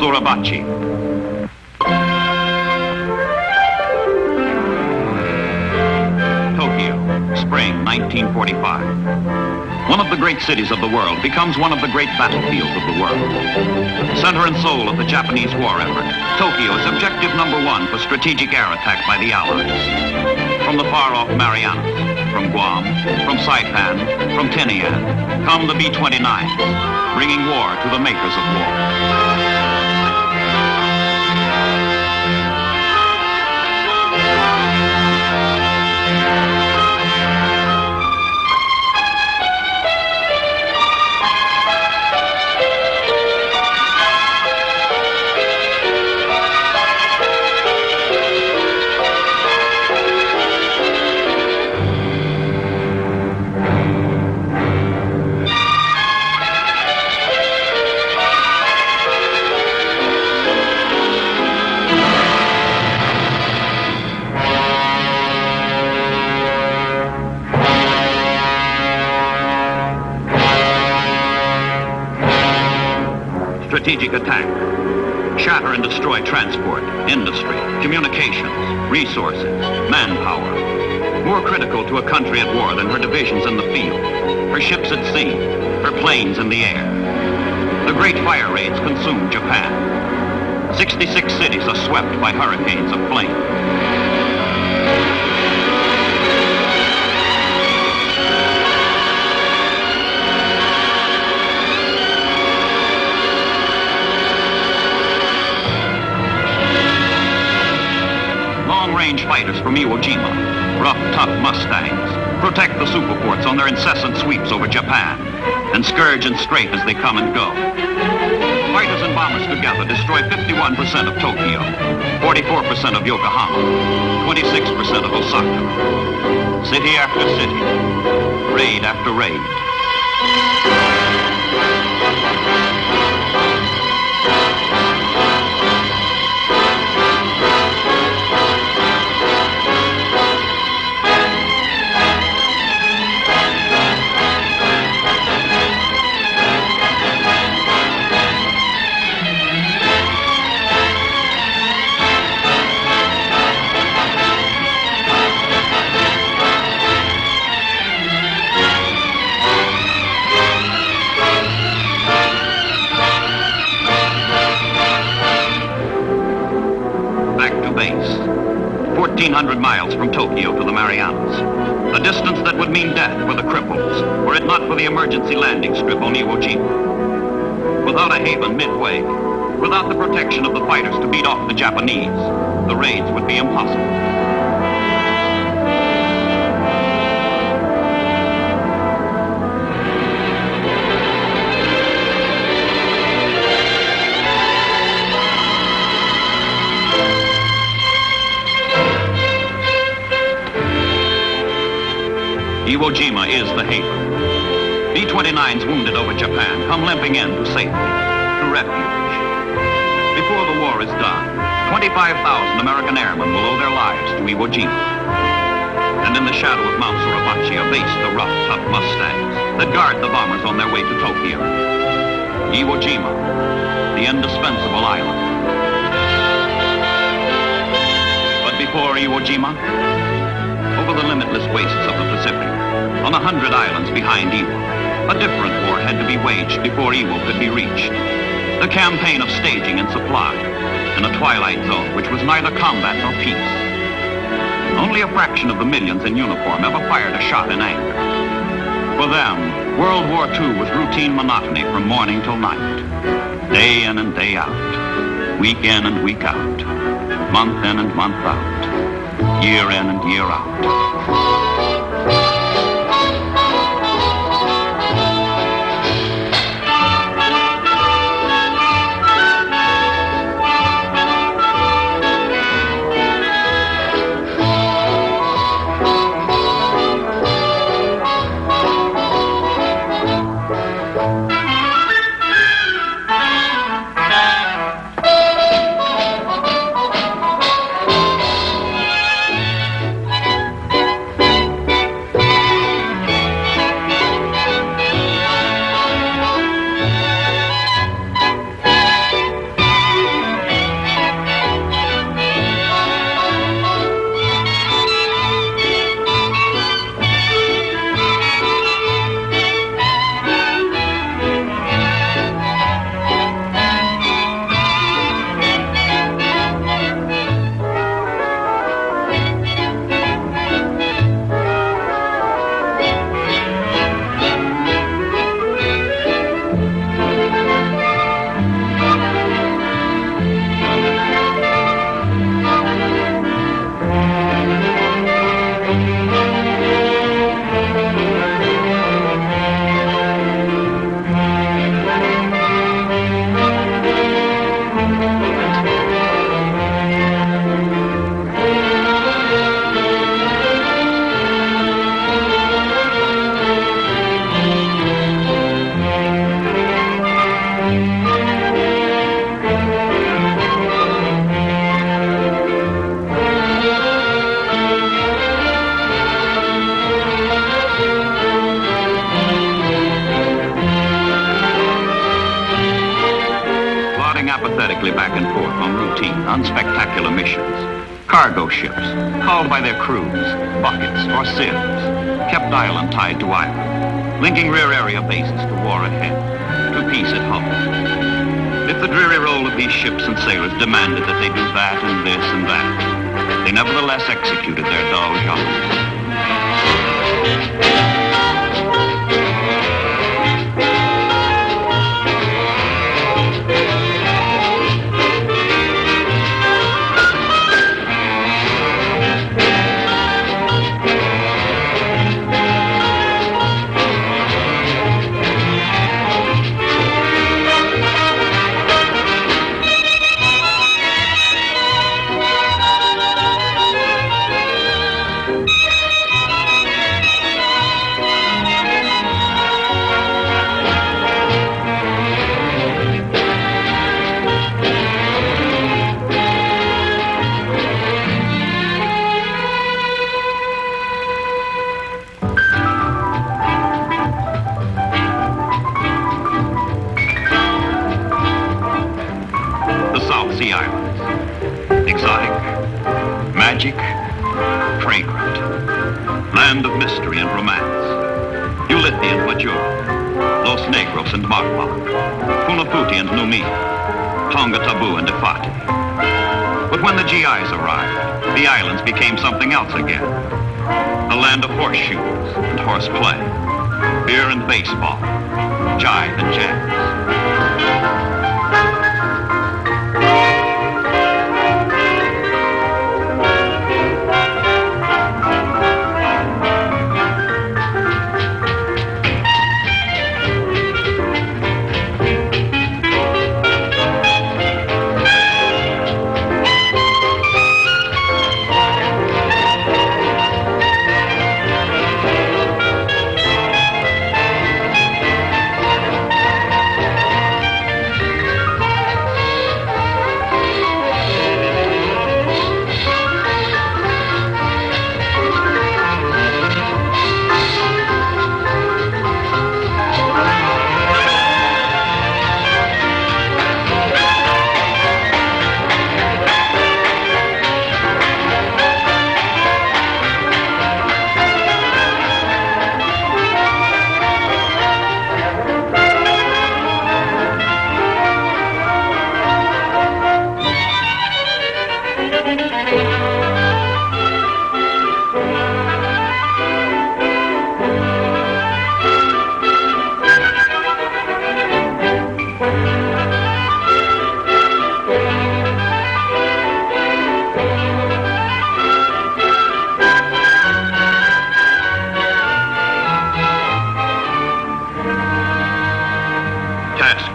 Suribachi. Tokyo, spring 1945. One of the great cities of the world becomes one of the great battlefields of the world. Center and soul of the Japanese war effort, Tokyo is objective number one for strategic air attack by the Allies. From the far-off Marianas, from Guam, from Saipan, from Tinian, come the B-29s, bringing war to the makers of war. Strategic attack. Shatter and destroy transport, industry, communications, resources, manpower. More critical to a country at war than her divisions in the field, her ships at sea, her planes in the air. The great fire raids consumed Japan. 66 cities are swept by hurricanes of flame. Long-range fighters from Iwo Jima, rough, tough Mustangs, protect the superforts on their incessant sweeps over Japan, and scourge and strafe as they come and go. Fighters and bombers together destroy 51% of Tokyo, 44% of Yokohama, 26% of Osaka. City after city, raid after raid. Back to base. 1,400 miles from Tokyo to the Marianas. A distance that would mean death for the cripples, were it not for the emergency landing strip on Iwo Jima. Without a haven midway, without the protection of the fighters to beat off the Japanese, the raids would be impossible. Iwo Jima is the haven. B-29s wounded over Japan come limping in to safety, to refuge. Before the war is done, 25,000 American airmen will owe their lives to Iwo Jima. And in the shadow of Mount Suribachi are based the rough, tough Mustangs that guard the bombers on their way to Tokyo. Iwo Jima, the indispensable island. But before Iwo Jima, over the limitless wastes of the Pacific, on 100 islands behind Iwo, a different war had to be waged before Iwo could be reached. The campaign of staging and supply in a twilight zone which was neither combat nor peace. Only a fraction of the millions in uniform ever fired a shot in anger. For them, World War II was routine monotony from morning till night. Day in and day out. Week in and week out. Month in and month out. Year in and year out. apathetically back and forth on routine, unspectacular missions. Cargo ships, called by their crews buckets or sieves, kept island tied to island, linking rear area bases to war ahead, to peace at home. If the dreary role of these ships and sailors demanded that they do that and this and that, they nevertheless executed their dull jobs. Sea Islands. Exotic, magic, fragrant. Land of mystery and romance. Ulithi and Majuro. Los Negros and Marpa. Funafuti and Numi. Tonga Tabu and Ifati. But when the GIs arrived, the islands became something else again. A land of horseshoes and horseplay. Beer and baseball. Jive and jazz.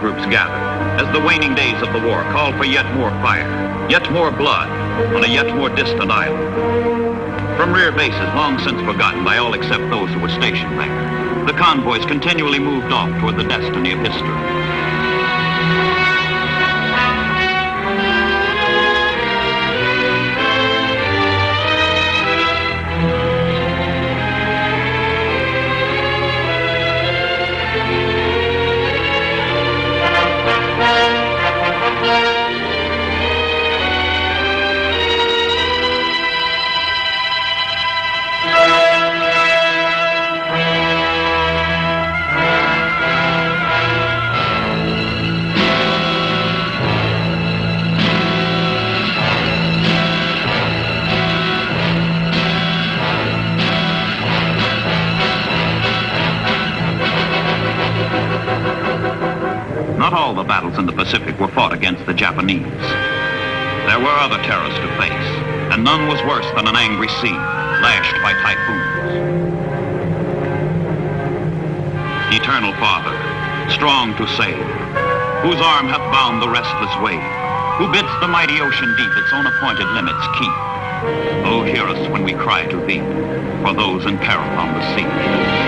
Groups gathered as the waning days of the war called for yet more fire, yet more blood on a yet more distant island. From rear bases long since forgotten by all except those who were stationed there, the convoys continually moved off toward the destiny of history. Not all the battles in the Pacific were fought against the Japanese. There were other terrors to face, and none was worse than an angry sea, lashed by typhoons. Eternal Father, strong to save, whose arm hath bound the restless wave, who bids the mighty ocean deep its own appointed limits keep. Oh, hear us when we cry to thee, for those in peril on the sea.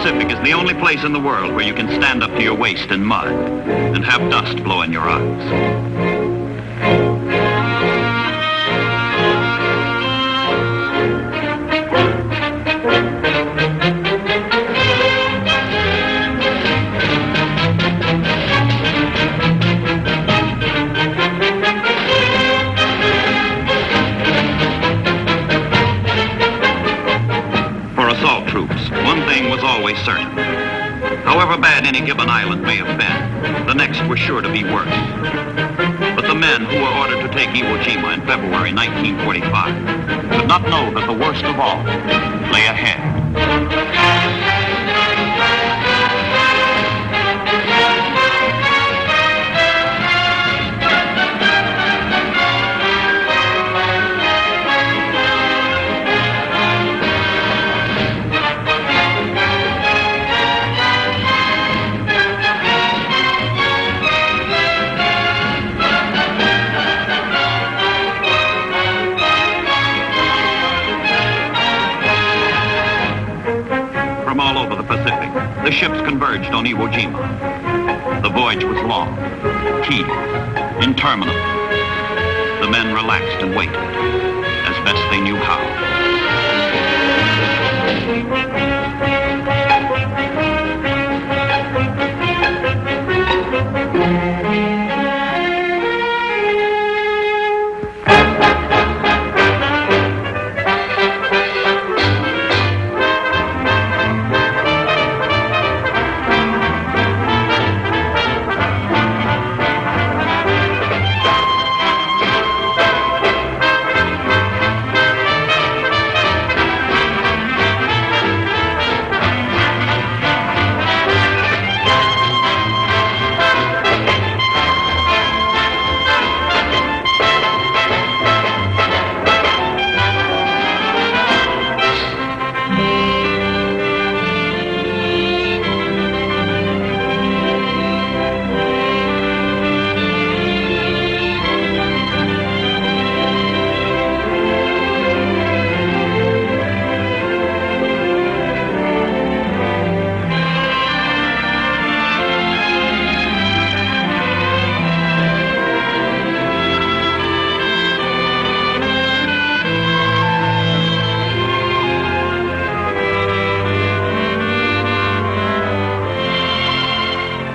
Pacific is the only place in the world where you can stand up to your waist in mud and have dust blow in your eyes. One thing was always certain. However bad any given island may have been, the next was sure to be worse. But the men who were ordered to take Iwo Jima in February 1945 could not know that the worst of all lay ahead. All over the Pacific, the ships converged on Iwo Jima. The voyage was long, tedious, interminable. The men relaxed and waited, as best they knew how.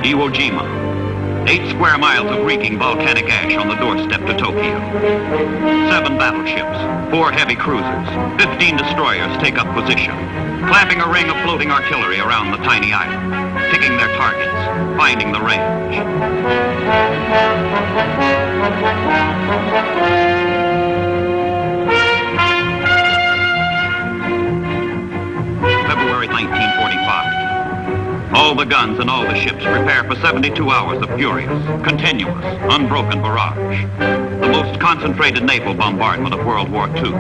Iwo Jima, 8 square miles of reeking volcanic ash on the doorstep to Tokyo. 7 battleships, 4 heavy cruisers, 15 destroyers take up position, clamping a ring of floating artillery around the tiny island, picking their targets, finding the range. February 1945. All the guns and all the ships prepare for 72 hours of furious, continuous, unbroken barrage. The most concentrated naval bombardment of World War II.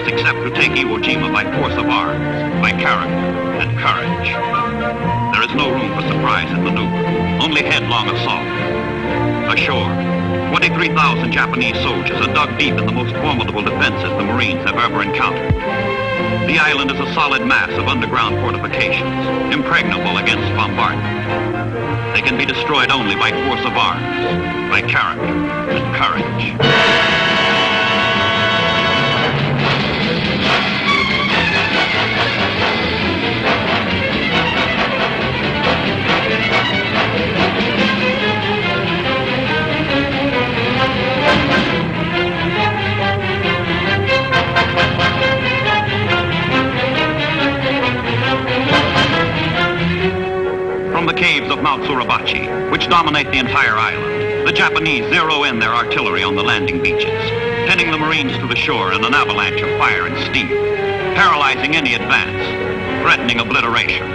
except to take Iwo Jima by force of arms, by character and courage. There is no room for surprise and maneuver, only headlong assault. Ashore, 23,000 Japanese soldiers are dug deep in the most formidable defenses the Marines have ever encountered. The island is a solid mass of underground fortifications, impregnable against bombardment. They can be destroyed only by force of arms, by character and courage. From the caves of Mount Suribachi, which dominate the entire island, the Japanese zero in their artillery on the landing beaches, pinning the Marines to the shore in an avalanche of fire and steam, paralyzing any advance, threatening obliteration.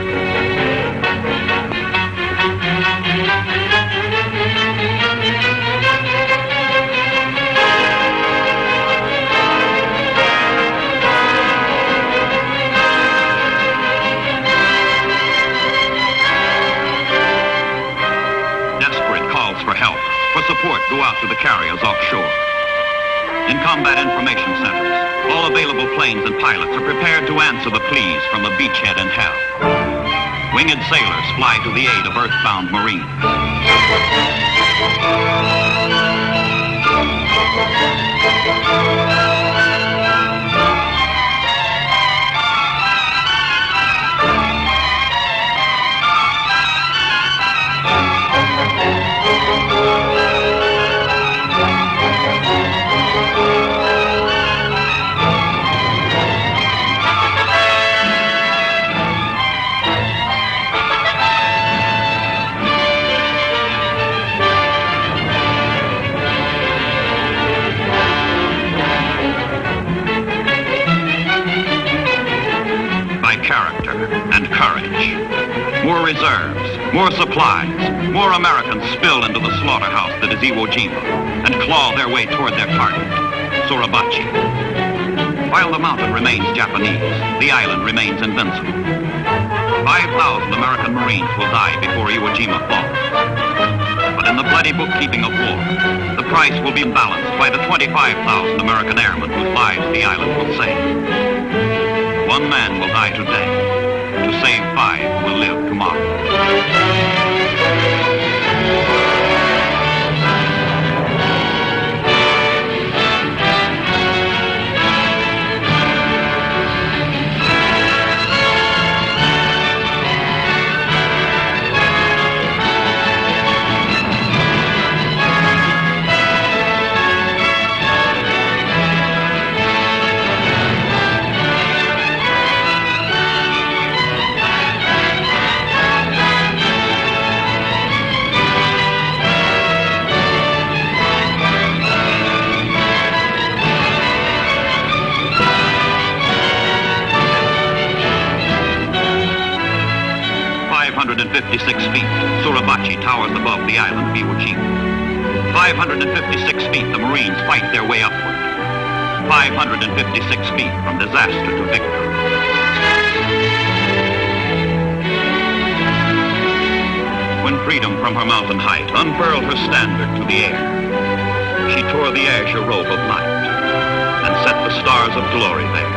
For help, for support, go out to the carriers offshore. In combat information centers, all available planes and pilots are prepared to answer the pleas from the beachhead in hell. Winged sailors fly to the aid of earthbound Marines. Character and courage. More reserves, more supplies, more Americans spill into the slaughterhouse that is Iwo Jima and claw their way toward their target, Suribachi. While the mountain remains Japanese, the island remains invincible. 5,000 American Marines will die before Iwo Jima falls. But in the bloody bookkeeping of war, the price will be balanced by the 25,000 American airmen whose lives the island will save. One man will die today. To save 5 will live tomorrow. 556 feet, Suribachi towers above the island of Iwo Jima. 556 feet, the Marines fight their way upward. 556 feet from disaster to victory. When freedom from her mountain height unfurled her standard to the air, she tore the azure robe of night and set the stars of glory there.